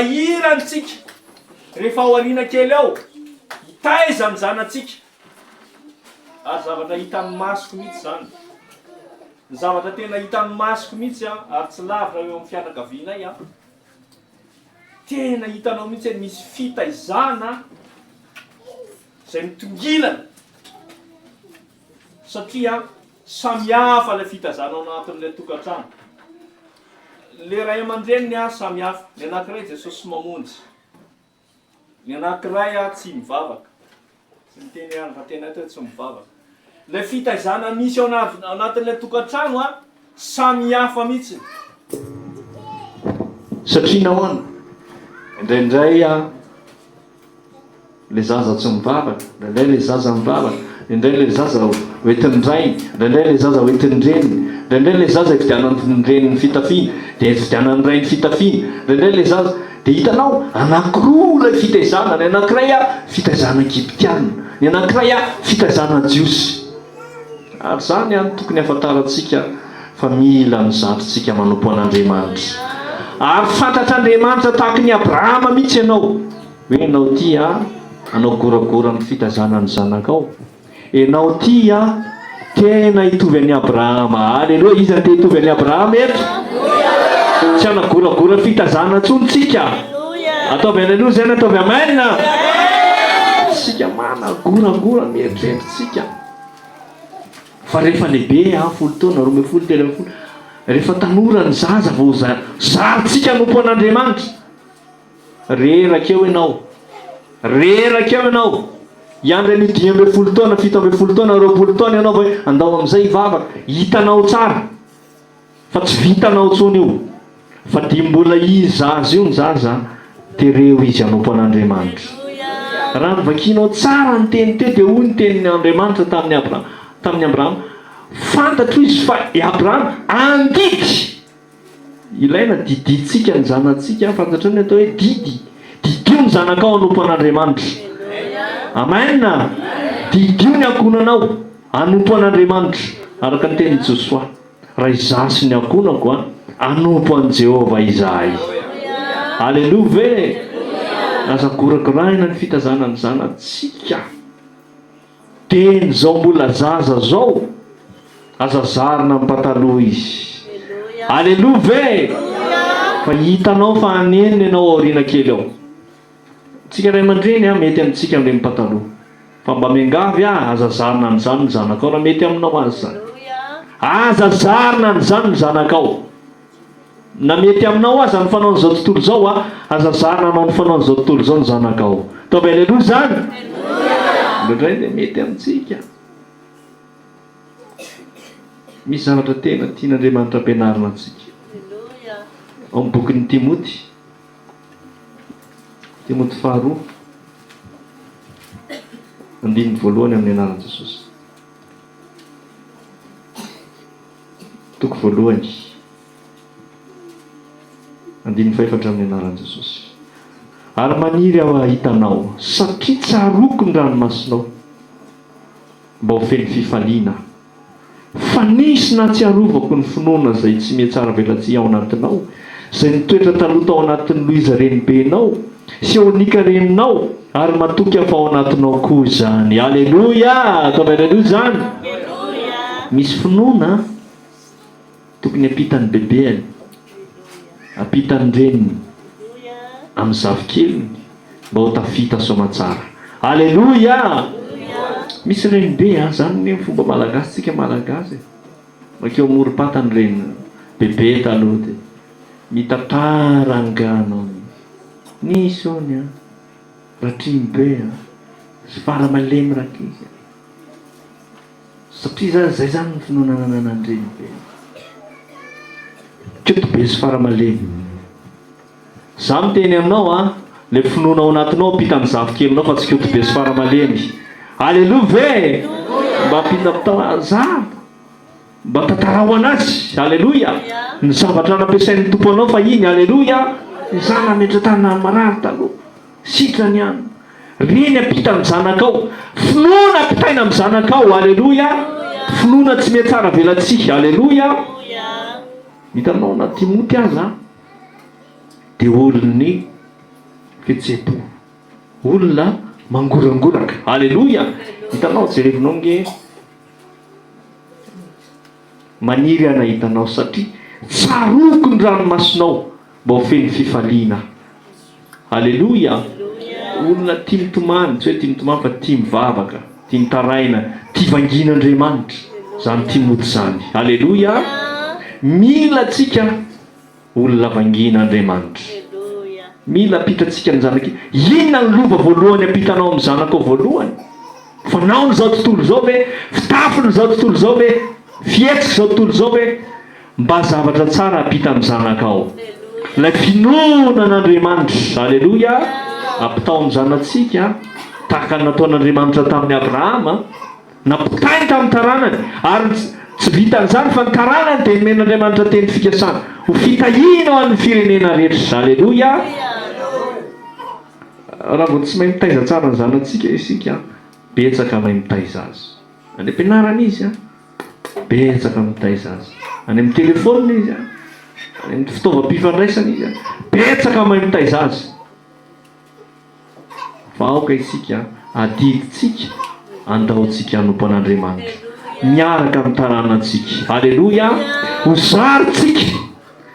mahirantsika rehefa aoriana kely ao hitaizany zanatsika ary zavatra hitan'ny masoko mihitsy zany, ny zavatra tena hitan'ny masoko mihitsy ary tsy lavitra eo amin'ny fianakavianay tena hitanao mihitsy misy fitaizana zay mitongilana satria samihafa ilay fitaizana ao anatin'ilay tokantrano. Le ray aman-dreny samihafa, ny anankiray Jesosy mamonjy, ny anankiray tsy mivavaka, tsy miteny ihany fa tena hoe tsy mivavaka. Le fitaizana misy ao anatin'ilay tokantrano samihafa mihitsy. Satria nahoana? Indraindray le zaza tsy mivavaka, indraindray le zaza mivavaka, indraindray le zaza hoentin'ny ray, indraindray le zaza hoentin'ny reny, indraindray le zaza hividianan'ny reny fitafiana, dia hividianan'ny ray ny fitafiana, indraindray le zaza dia hitanao anankiroa ilay fitaizana, ny anankiray fitaizana kipitiana, ny anankiray fitaizana jiosy. Ary zany tokony hafantarantsika fa mila mizatrotsika manompo an'Andriamanitra. Ary fantatr'Andriamanitra tahaka ny Abrahama mihitsy ianao hoe ianao ty anao goragora ny fitaizana ny zanakao, ianao ty tena hitovy an'i Abrahama. Aleloha, izy te hitovy an'i Abrahama eto, tsy anagoragora fitaizana ntsontsika. Ataovy aleloha zany, ataovy amen. Sika managoragora mieritreritsika. Fa rehefa lehibe 10 taona, 12, 13, rehefa tanora ny zaza vao zarotsika nompo an'Andriamanitra, reraka eo ianao, reraka eo ianao. Iandry ny 12 taona, 17 taona, 20 taona ianao hoe andao amin'izay hivavaka, hitanao tsara fa tsy vitanao tsony io. Fa dia mbola izy zaza io, ny zaza tereo izy hanompo an'Andriamanitra. Raha nyvakinao tsara ny teny teo dia hoy ny tenin'Andriamanitra tamin'ny Abrahama, fantatro izy fa Abrahama andidy. Ilaina diditsika ny zanantsika, fantatro ny atao hoe didio ny zanakao hanompo an'Andriamanitra. Amen. Didio ny ankonanao hanompo an'Andriamanitra araka ny teny Josoa, raha izasy ny ankonako hanompo an' Jehova izahay. Aleluia ve. Aza goragoraina ny fitaizana ny zanantsika. Teny zao mbola zaza zao, aza zarina amin'ny pataloha izy. Aleluia ve. Fa hitanao fa anenina ianao aoriana kely ao. Tsika ray aman-dreny mety amintsika amin'ilay pataloha, fa mba miangavy aza zarina an'izany ny zanakao raha mety aminao azy zany. Aza zarina an'izany ny zanakao. Na mety aminao aza ny fanaon'izao tontolo zao aza zarina anao ny fanaon'izao tontolo zao ny zanakao. Ataovy aleloha zany. Indray dia mety amintsika. Misy zavatra tena tian'Andriamanitra ampianarina antsika. Ao amin'ny bokin'ny Timoty 2 andininy 1 amin'ny anaran'i Jesosy. Toko 1 andininy 4 amin'ny anaran'i Jesosy. Ary maniry aho hitanao, satria tsaroko ny ranomasinao mba ho feno fifaliana, fa nisy na tsy arovako ny finoana izay tsy mihatsara velatsia ao anatinao, izay nitoetra talota ao anatin'ny lohiza renibenao sy onika reninao, ary matoky afa ao anatinao koa izany. Aleluia. Ataovy aleluia zany. Misy finoana tokony apitan'ny bebe, apitan'ny reniny amin'ny zavikeliny mba ho tafita soamatsara. Aleluia. Misy renibe zany ny fomba malagasy, tsika malagasy makeo morom-patany reniny bebe taloha dia mitantara anganao nisy ony ratriny sy fara-malemy rakizy, satria zay zany ny finoanananan'ireny be ketobe sy fara-malemy. Za miteny aminao le finoana ao anatinao apitan'ny zavikelinao fa tsy ketobe sy fara-malemy. Aleluia ve. Mba apita za mba tantarao anazy. Aleluia. Ny zavatra nampiasain'ny tompo anao fa iny. Aleluia. Za nametra tany marary taloha sitrany ihany, reny apitan'ny zanakao, finoana apitaina amin'ny zanakao. Aleluia. Finoana tsy mihatsara velatsia. Aleluia. Hitanao na Timoty aza dia olony fihetseham-po, olona mangorangoraka. Aleloia. Hitanao jerevinao nge maniry anahitanao satria tsaroko ny ranomasinao mba ho feny fifaliana. Aleloia. Olona tia mitomany, tsy hoe tia mitomany fa tia mivavaka, tia mitaraina, tia vangin'Andriamanitra, zany tia mody zany. Aleloia. Mila tsika olona vangin'Andriamanitra, mila apitatsika ny zanaka. Inona ny lova voalohany apitanao amin'ny zanakao voalohany? Fanao n'izao tontolo zao ve? Fitafy n'izao tontolo zao ve? Fietsika zao tontolo zao ve? Mba zavatra tsara apita amin'ny zanakao, ilay finoanan'Andriamanitra. Aleloia. Apitao amin'ny zanatsika tahaka ny nataon'Andriamanitra tamin'ny Abrahama, napitainy tamin'ny taranany, ary tsy vitan'izany fa ny taranany dia nomen'Andriamanitra teny fikasana ho fitahiana ao amin'ny firenena rehetra. Aleloia. Raha vao tsy mahay mitaiza tsara ny zanatsika isika, betsaka mahay mitaiza azy. Any am-pianarana izy, betsaka mitaiza azy. Any amin'ny telefônina izy, any amin'ny fitaovam-pifandraisana izy, betsaka mahay mitaiza azy. Fa aoka isika adiditsika andahotsika hanompo an'Andriamanitra miaraka amin'ny taranantsika. Aleloia. Ho zarotsika,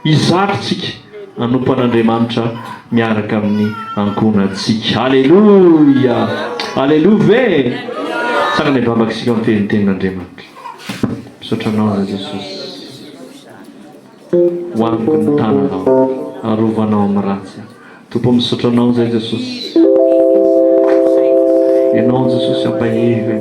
hizarotsika hanompo an'Andriamanitra miaraka amin'ny ankohonantsika. Aleloia. Aleloia ve. Tsaka ny vavaka isika amin'ny felintenin'Andriamanitra. Misotranao za Jesosy, hoaniko ny tananao, arovanao amin'ny ratsy. Tompo misotranao zay Jesosy, ianao Jesosy ampahevy.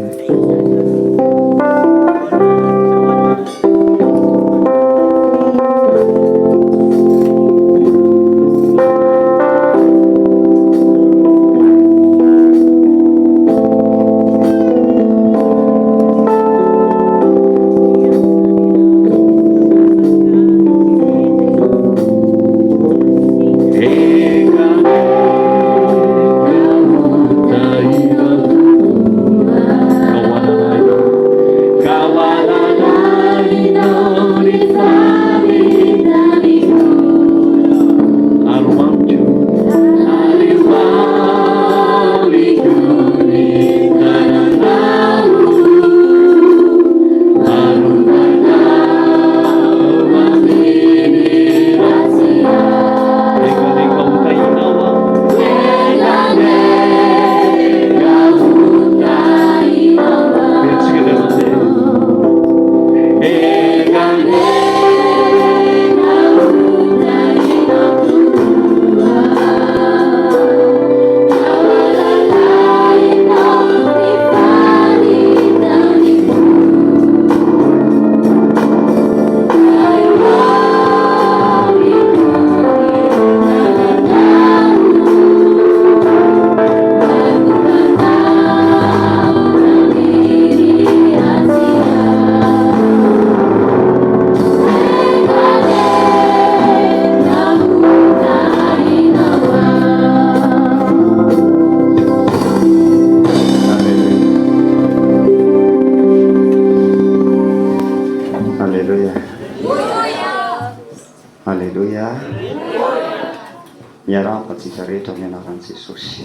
Miarapatsika rehetra amin'ny anaran'i Jesosy.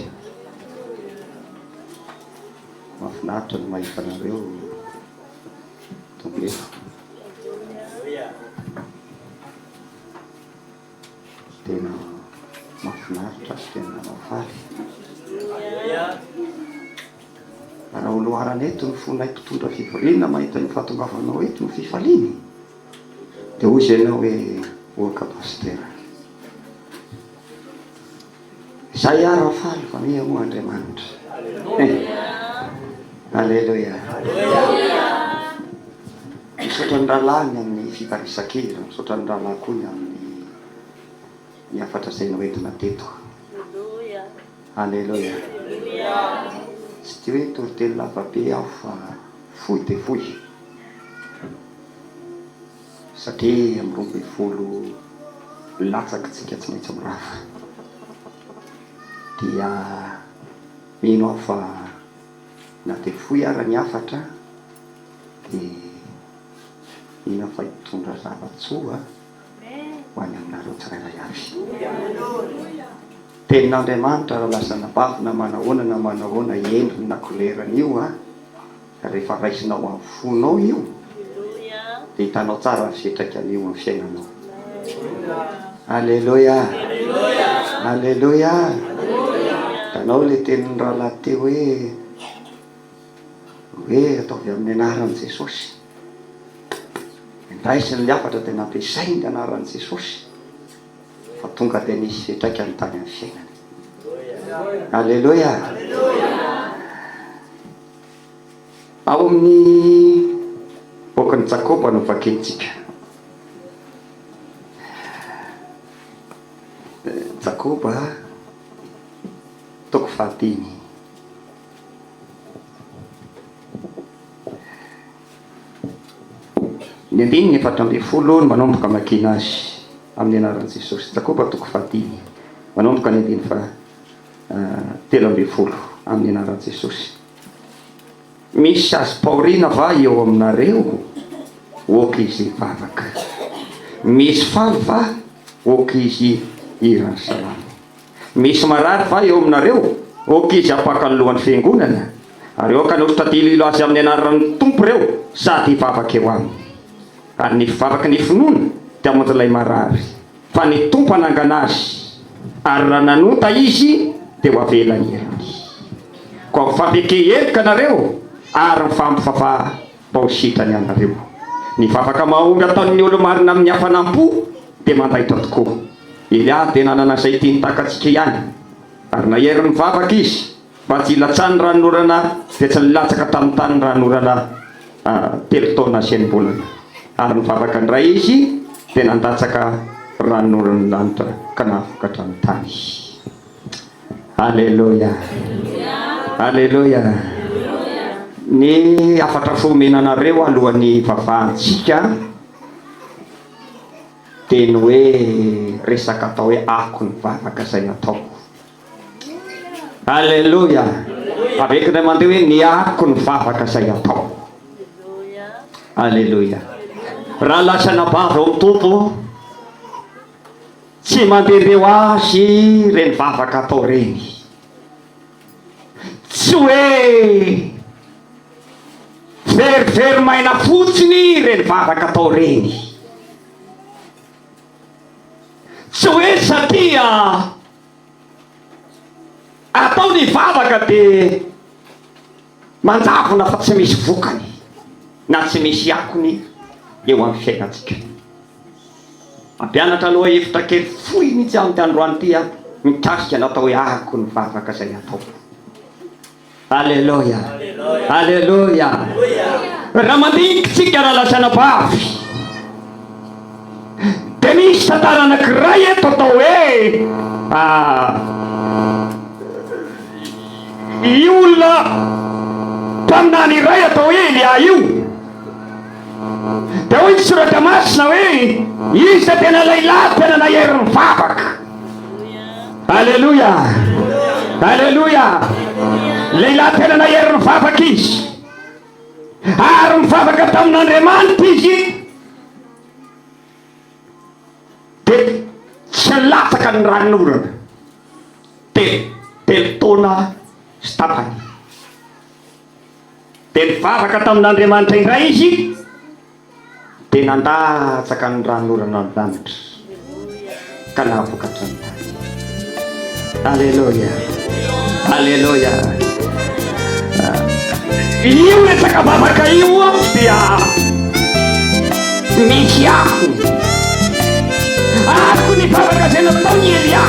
Mahafinaritra ny mahita anareo tombeko. Tena mahafinaritra, tena mahafaly. Raha oloharana eto ny fonay mpitondra fifaliana mahita ny fahatongavanao eto ny fifaliany, dia hoy izay ianao hoe oaka pastera. Izay ara faly fa miha moa Andriamanitra. Aleluia. Misaotra ny rahalahy amin'ny fiparisakira, misaotra ny rahalahy koa amin'ny miafatra izay noentina teto. Aleluia. Tsy tia hoe toriteny lavabe aho fa fohy dia fohy. Satria amin'ny 12 latsaka tsika tsy maintsy mirava. Dia mino aho fa na dia fohy ara ny afatra dia ina fa hitondra zavatsoa ho any aminareo tsirairay avy. tenin'Andriamanitra raha lasa nabafina manahoana na manahoana endriny na koleran'io rehefa raisinao amin'ny fonao io dia hitanao tsara ny fiantraikan'io amin'ny fiainanao. Alleluia, alleluia. Hitanao le tenin'ny rahalahy teo hoe ataovy amin'ny anaran'i Jesosy. Indraisiny ny hafatra dia nampiasainy ny anaran'i Jesosy fa tonga dia nisy fiantraikany tany amin'ny fiainany. Alleluia. Ao amin'ny bokin'i Jakoba no vakiantsika. Jakoba toko 5. Ny 4:4 no manomboka makina azy amin'ny anaran'i Jesosy. Jakoba toko 5 manomboka ny 3:13 amin'ny anaran'i Jesosy. Misy azy paorina va eo aminareo? Oka izy vavaka. Misy faly va? Oka izy irany salama. Misy marary va eo aminareo? Oka izy apaka ny lohan'ny fiangonana. Ary oka ny tadililo azy amin'ny anaran'ny tompo reo sady vavaka eo aminy. Ary ny vavaka ny finoana dia amonjy ilay marary, fa ny tompo anangana azy, ary raha nanota izy dia ho avelany heriny. Koa fampike-herika nareo ary mifampifafa-paositrany anareo. Ny vavaka mahomby ataon'ny olo-marina amin'ny hafanampo dia mandaitra tokoa. Ilia dia nanana izay tiany takatsika ihany, ary naherin'ny vavaka izy mba tsy ilatsany ranorana dia tsy nilatsaka tamin'ny tany ranorana 3 taona sy enim-bolana. Ary ny vavaka indray izy dia nandatsaka ranorany lanitra ka nafokatra amin'ny tany. Alleluia, alleluia. Ny afatra fomenanareo alohan'ny vavahantsika dia ny hoe resaka atao hoe ako ny vavaka izay atao. Alleluia. Avekiny mandeha hoe ny ako ny vavaka izay atao. Alleluia. Raha lasa nabava ao tompo tsy mandehandeo azy reny vavaka atao reny. Tsy hoe verivery maina fotsiny reny vavaka atao reny. Tsy hoe satria atao ny vavaka dia manjavona fa tsy misy vokany na tsy misy akony eo amin'ny fiainantsika. Ampianatra aloha efitra kely fohy mihitsy amin'ny androany ty mikasika natao hoe ako ny vavaka izay atao. Alleluia, alleluia. Raha mandingitsika raha lasa nabavy dia misy tantara anankiray eto atao hoe i olona mpaminany iray atao hoe Elia io. Dia hoy ny soratra masina hoe izy tena lehilahy tena naherin'ny vavaka. Alleluia, alleluia. Lehilahy tena naherin'ny vavaka izy, ary mivavaka tamin'Andriamanitra izy dia tsy latsaka ny ranorana 3 taona sy tapany. Dia mivavaka tamin'Andriamanitra indray izy dia nandatsaka ny ranorana ny lanitra ka nahavokatra ny tany. Alleluia, alleluia. Io resaka vavaka io dia misy ako ny vavaka izay nataony Elia.